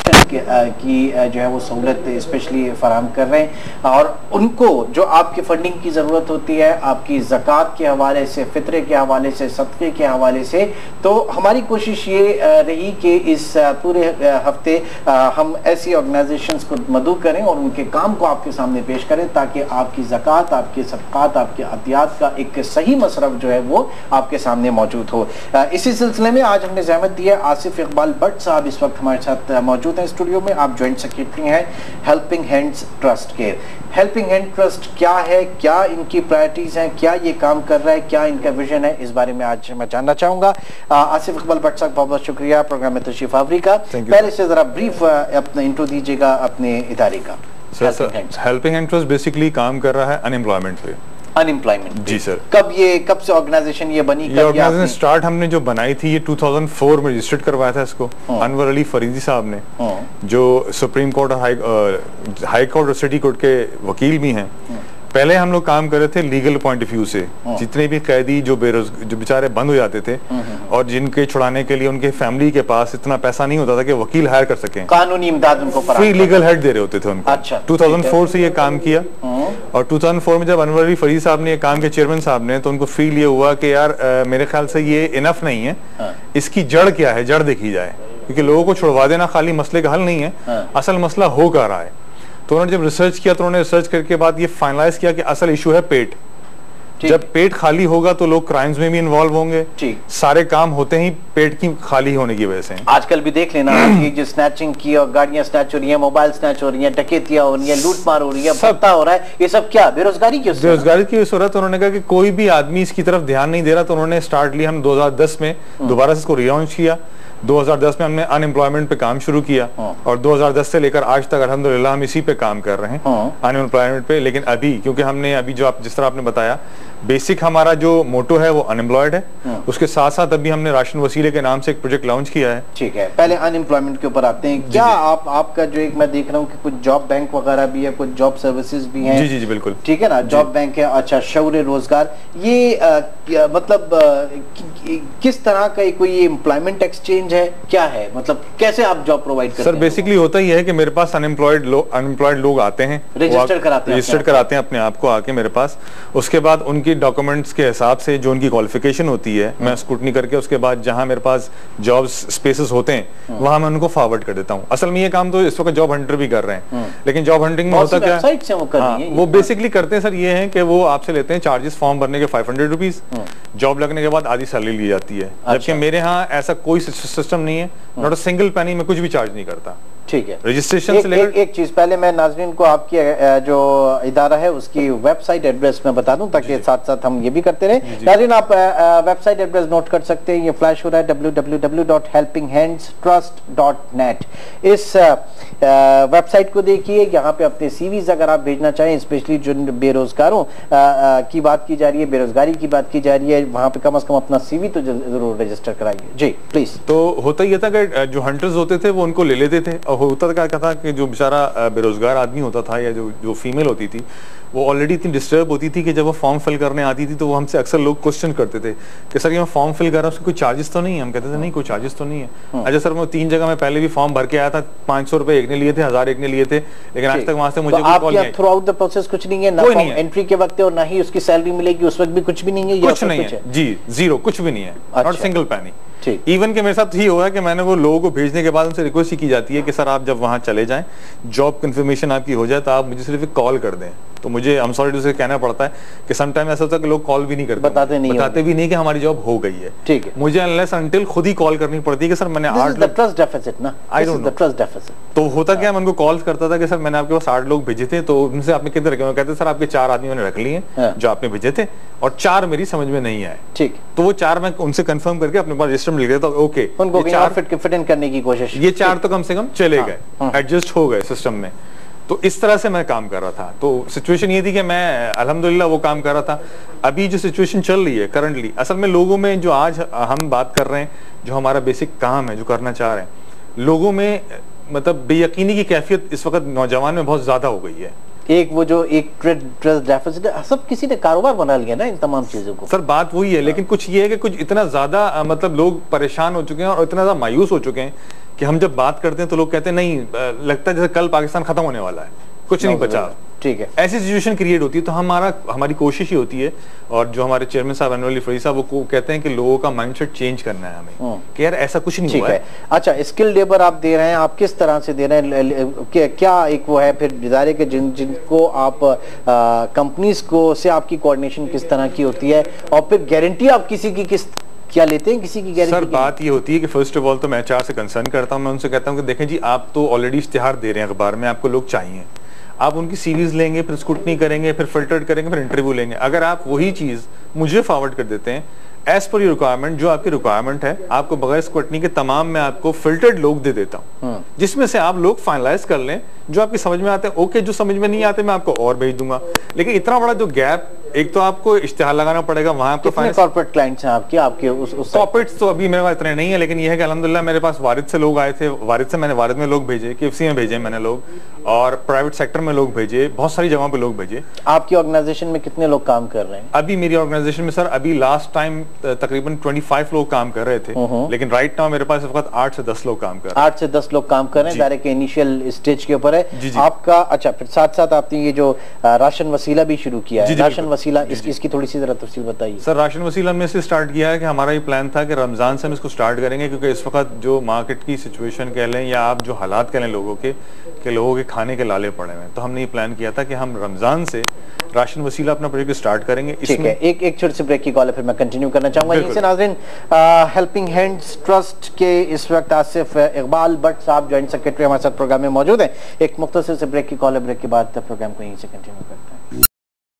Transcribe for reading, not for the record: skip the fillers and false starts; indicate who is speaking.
Speaker 1: Registration की जो है वो सहूलत स्पेशली फराहम कर रहे हैं, और उनको जो आपकी फंडिंग की ज़रूरत होती है आपकी ज़कात के हवाले से, फित्रे के हवाले से, सदक़े के हवाले से, तो हमारी कोशिश ये रही कि इस पूरे हफ्ते हम ऐसी ऑर्गेनाइजेशंस को मदऊ करें और उनके काम को आपके सामने पेश करें ताकि आपकी ज़कात, आपके सदक़ात, आपके अतियात का एक सही मसरफ जो है वो आपके सामने मौजूद हो। इसी सिलसिले में आज हमने ज़हमत दी है, आसिफ इकबाल भट्ट साहब इस वक्त हमारे साथ मौजूद हैं स्टूडियो में। आप जॉइंट सेक्रेटरी हैं हेल्पिंग हैंड्स ट्रस्ट के। हेल्पिंग हैंड ट्रस्ट क्या है, क्या इनकी प्रायोरिटीज़ हैं, क्या ये काम कर रहा है, क्या इनका विजन है, इस बारे में आज मैं जानना चाहूँगा। आसिफ इकबाल भट्ट साहब बहुत बहुत शुक्रिया प्रोग्राम में तशरीफ आवरी का। पहले से ज़रा ब्रीफ अपना इंट्रो दीजिएगा अपने इदारे का।
Speaker 2: हेल्पिंग हैंड ट्रस्ट बेसिकली काम कर रहा है अनएम्प्लॉयमेंट पे।
Speaker 1: अनएम्प्लॉयमेंट
Speaker 2: जी सर।
Speaker 1: कब से ऑर्गेनाइजेशन ये बनी?
Speaker 2: ये ऑर्गेनाइजेशन स्टार्ट हमने जो बनाई थी ये 2004 में रजिस्टर्ड करवाया था इसको अनवर अली फरीदी साहब ने, जो सुप्रीम कोर्ट और हाई कोर्ट और सिटी कोर्ट के वकील भी हैं। पहले हम लोग काम कर रहे थे लीगल पॉइंट ऑफ व्यू से, जितने भी कैदी जो बेचारे बंद हो जाते थे और जिनके छुड़ाने के लिए उनके फैमिली के पास इतना पैसा नहीं होता था कि वकील हायर कर सकें,
Speaker 1: कानूनी इमदाद उनको
Speaker 2: फ्री लीगल हेल्प दे रहे होते थे उनको।
Speaker 1: अच्छा,
Speaker 2: 2004 से ये काम किया और 2004 में जब अनवर अली फरीद साहब ने ये काम किया, चेयरमैन साहब ने, तो उनको फील ये हुआ कि यार मेरे ख्याल से ये इनफ नहीं है, इसकी जड़ क्या है, जड़ देखी जाए, क्योंकि लोगों को छुड़वा देना खाली मसले का हल नहीं है, असल मसला हो क्या रहा है। तो उन्होंने जब रिसर्च किया तो उन्होंने रिसर्च करके बाद ये फाइनलाइज किया कि असल इशू है पेट। जब पेट खाली होगा तो लोग क्राइम्स में भी इन्वॉल्व होंगे, सारे काम होते ही पेट की खाली होने की वजह से।
Speaker 1: आजकल भी देख लेना जो स्नैचिंग की और गाड़ियां स्नैच हो रही हैं, मोबाइल स्नैच हो रही हैं, डकैतियां हो रही हैं, लूटमार हो रही है, भत्ता हो रहा है, ये सब क्या बेरोजगारी की
Speaker 2: बेरोजगारी की सूरत। उन्होंने कहा कि कोई भी आदमी इसकी तरफ ध्यान नहीं दे रहा, तो उन्होंने स्टार्ट लिया, हम 2010 में दोबारा से इसको रिलॉन्च किया। 2010 में हमने अनएम्प्लॉयमेंट पे काम शुरू किया और 2010 से लेकर आज तक अल्हम्दुलिल्लाह हम इसी पे काम कर रहे हैं, अनएम्प्लॉयमेंट पे। लेकिन अभी क्योंकि हमने अभी जो आप जिस तरह आपने बताया बेसिक हमारा जो मोटो है वो अनएम्प्लॉयड है, उसके साथ साथ अभी हमने राशन वसीले के नाम से एक प्रोजेक्ट लॉन्च किया है।
Speaker 1: ठीक है, पहले अनएम्प्लॉयमेंट के ऊपर आते हैं। क्या आपका जो एक मैं देख रहा हूँ कि कुछ जॉब बैंक वगैरह भी है, कुछ जॉब सर्विसेज भी हैं?
Speaker 2: जी जी बिल्कुल,
Speaker 1: ठीक है ना, जॉब बैंक है। अच्छा, शौर्य रोजगार, ये मतलब किस तरह का कोई एम्प्लॉयमेंट एक्सचेंज है, क्या है, मतलब कैसे आप जॉब प्रोवाइड करते हैं?
Speaker 2: सर बेसिकली होता ही है कि मेरे पास अनएम्प्लॉयड लोग आते हैं,
Speaker 1: रजिस्टर कराते हैं
Speaker 2: अपने आप को आके मेरे पास। उसके बाद उनकी डॉक्यूमेंट्स के हिसाब से जो उनकी क्वालिफिकेशन होती है मैं स्क्रूटनी करके उसके बाद जहां मेरे पास जॉब स्पेसेस होते हैं वहां मैं उनको फॉरवर्ड कर देता हूं। असल में ये काम तो इस वक्त जॉब हंटर भी कर रहे हैं, लेकिन जॉब हंटिंग में होता क्या, वो बेसिकली करते हैं सर ये है कि वो आपसे लेते हैं चार्जेस फॉर्म भरने के 500 रुपीज, जॉब लगने के बाद आधी सैलरी ली जाती है। जबकि मेरे यहाँ ऐसा कोई सिस्टम नहीं है, नॉट अ सिंगल पेनी मैं कुछ भी चार्ज नहीं करता।
Speaker 1: ठीक है,
Speaker 2: रजिस्ट्रेशन से लेकर
Speaker 1: एक चीज पहले मैं नाज़रीन को आपकी जो इदारा है उसकी वेबसाइट एड्रेस में बता दूं ताकि साथ साथ हम ये भी करते रहे। नाज़रीन आप वेबसाइट एड्रेस नोट कर सकते हैं, ये फ्लैश हो रहा है www.helpinghands.trust.net। इस वेबसाइट को देखिए, यहाँ पे अपने सीवीज अगर आप भेजना चाहें, स्पेशली जो बेरोजगारों की बात की जा रही है, बेरोजगारी की बात की जा रही है, वहाँ पे कम से कम अपना सीवी तो जरूर रजिस्टर कराइए। जी प्लीज।
Speaker 2: तो होता ही था कि जो हंटर्स होते थे वो उनको ले लेते थे, और होता क्या था कि जो बेचारा बेरोजगार आदमी होता था या जो फीमेल होती थी वो ऑलरेडी इतनी डिस्टर्ब होती थी कि जब वो फॉर्म फिल करने आती थी तो वो हमसे अक्सर लोग क्वेश्चन करते थे कि सर ये मैं फॉर्म फिल कर रहा हूँ उसके कोई चार्जेस तो नहीं है? हम कहते थे नहीं कोई चार्जेस तो नहीं है। अच्छा सर, मैं 3 जगह में पहले भी फॉर्म भर के आया था, 500 रुपए एक ने लिए थे, 1000 एक ने लिए थे, लेकिन आज तक वहां से मुझे
Speaker 1: थ्रू आउट द प्रोसेस कुछ नहीं है, ना एंट्री के वक्त और ना ही उसकी सैलरी मिलेगी उस वक्त भी कुछ भी नहीं है,
Speaker 2: कुछ नहीं है जी, जीरो, कुछ भी नहीं है, नॉट सिंगल पैनी। इवन के मेरे साथ ये हुआ है कि मैंने वो लोगों को भेजने के बाद उनसे रिक्वेस्ट ही की जाती है कि सर आप जब वहां चले जाएं, जॉब कंफर्मेशन आपकी हो जाए तो आप मुझे सिर्फ एक कॉल कर दें। तो मुझे आई एम सॉरी टू से कहना पड़ता है कि समटाइम ऐसा होता है कि लोग कॉल भी नहीं करते, बताते भी नहीं कि हमारी जॉब हो गई है। ठीक है, मुझे अनलेस अनटिल खुद ही कॉल करनी पड़ती है कि सर मैंने 8
Speaker 1: ट्रस्ट डेफिसिट ना, I don't know trust deficit.
Speaker 2: तो होता क्या, मैं उनको कॉल करता था कि सर मैंने आपके पास 8 लोग भेजे थे, तो उनसे आपने कितने रखे? कहते सर आपके 4 आदमी मैंने रख लिए जो आपने भेजे थे और 4 मेरी समझ में नहीं आए। ठीक, तो वो 4 मैं उनसे कंफर्म करके अपने पास रजिस्टर में लिख देता हूं, ओके
Speaker 1: उनको 4 फिट इन करने की कोशिश,
Speaker 2: ये 4 तो कम से कम चले गए, एडजस्ट हो गए सिस्टम में। तो इस तरह से मैं काम कर रहा था। तो सिचुएशन ये थी कि मैं अल्हम्दुलिल्लाह वो काम कर रहा था। अभी जो सिचुएशन चल रही है करंटली, असल में लोगों में जो आज हम बात कर रहे हैं, जो हमारा बेसिक काम है, जो करना चाह रहे हैं, लोगों में मतलब बेयकीनी की कैफियत इस वक्त नौजवान में बहुत ज्यादा हो गई है।
Speaker 1: एक वो जो एक ट्रस्ट डेफिसिट, सब किसी ने कारोबार बना लिया ना इन तमाम चीजों को।
Speaker 2: सर बात वही है, लेकिन कुछ ये है कि कुछ इतना ज्यादा मतलब लोग परेशान हो चुके हैं और इतना ज्यादा मायूस हो चुके हैं कि हम जब बात करते हैं तो लोग कहते हैं नहीं, लगता है जैसे कल पाकिस्तान खत्म होने वाला है, कुछ नहीं बचा।
Speaker 1: ठीक है,
Speaker 2: ऐसी सिचुएशन क्रिएट होती है। तो हमारी कोशिश ही होती है, और जो हमारे चेयरमैन साहब अनवर अली फरीद साहब वो कहते हैं कि लोगों का माइंडसेट चेंज करना है हमें, कि यार ऐसा कुछ नहीं हुआ है।
Speaker 1: अच्छा, स्किल लेबर आप दे रहे हैं, आप किस तरह से दे रहे हैं, क्या एक वो है फिर इदारे के जिनको आप कंपनीज को से आपकी कोऑर्डिनेशन किस तरह की होती है, और फिर गारंटी आप किसी की क्या लेते हैं, किसी की गारंटी?
Speaker 2: सर बात ये होती है कि फर्स्ट ऑफ ऑल तो मैं एचआर से कंसर्न करता हूं, मैं उनसे कहता हूं कि देखें जी, आप तो ऑलरेडी इश्तिहार दे रहे हैं अखबार में, आपको लोग चाहिए, आप उनकी सीरीज लेंगे, फिर स्क्रूटनी करेंगे, फिर फिल्टर्ड करेंगे, फिर इंटरव्यू लेंगे। अगर आप वही चीज मुझे फॉरवर्ड कर देते हैं एज पर योर रिक्वायरमेंट, जो आपकी रिक्वायरमेंट है, आपको बगैर स्क्रूटनी के तमाम मैं आपको फिल्टर्ड लोग दे देता हूँ, जिसमें से आप लोग फाइनलाइज कर लें, जो आपकी समझ में आते हैं ओके, जो समझ में नहीं आते मैं आपको और भेज दूंगा। लेकिन इतना बड़ा जो गैप, एक तो आपको इश्तिहार लगाना पड़ेगा, वहां आपको
Speaker 1: कॉर्पोरेट क्लाइंट्स हैं आपके उस
Speaker 2: कॉर्पोरेट्स तो अभी मेरे पास इतने नहीं है, लेकिन यह है कि अल्हम्दुलिल्लाह मेरे पास वारिद से लोग आए थे, वारिद में लोग भेजे, केएफसी में भेजे मैंने लोग, और प्राइवेट सेक्टर में लोग भेजे, बहुत सारी जगहों पे लोग भेजे।
Speaker 1: आपकी ऑर्गेनाइजेशन में कितने लोग काम कर रहे हैं
Speaker 2: अभी? मेरी ऑर्गेनाइजेशन में सर अभी लास्ट टाइम तकरीबन 25 लोग काम कर रहे थे, लेकिन राइट नाउ मेरे पास इस वक्त 8 से 10 लोग काम कर रहे हैं।
Speaker 1: 8 से 10 लोग काम कर रहे हैं, इदारे के इनिशियल स्टेज के ऊपर है आपका। अच्छा, फिर साथ साथ आपने ये जो राशन वसीला भी शुरू किया है, राशन वसीला, इसकी थोड़ी सी जरा तफसील बताइए।
Speaker 2: सर राशन वसीला हमने इससे स्टार्ट किया है कि हमारा ये प्लान था कि रमजान से हम इसको स्टार्ट करेंगे, क्योंकि इस वक्त जो मार्केट की सिचुएशन कह लें या आप जो हालात कह लें लोगों के खाने के लाले पड़े हुए हैं, तो हमने ये प्लान किया था कि हम रमजान से राशन वसीला अपना प्रोजेक्ट स्टार्ट करेंगे।
Speaker 1: ठीक है, एक छोटे से ब्रेक की कॉल है, फिर मैं कंटिन्यू करना चाहूंगा। यहीं से नाज़रीन, हेल्पिंग हैंड्स ट्रस्ट के इस वक्त आसिफ इकबाल भट्ट साहब जॉइंट सेक्रेटरी हमारे साथ प्रोग्राम में मौजूद है। एक मुख्तसर से ब्रेक की कॉल है, ब्रेक के बाद प्रोग्राम को यहीं से कंटिन्यू करते हैं।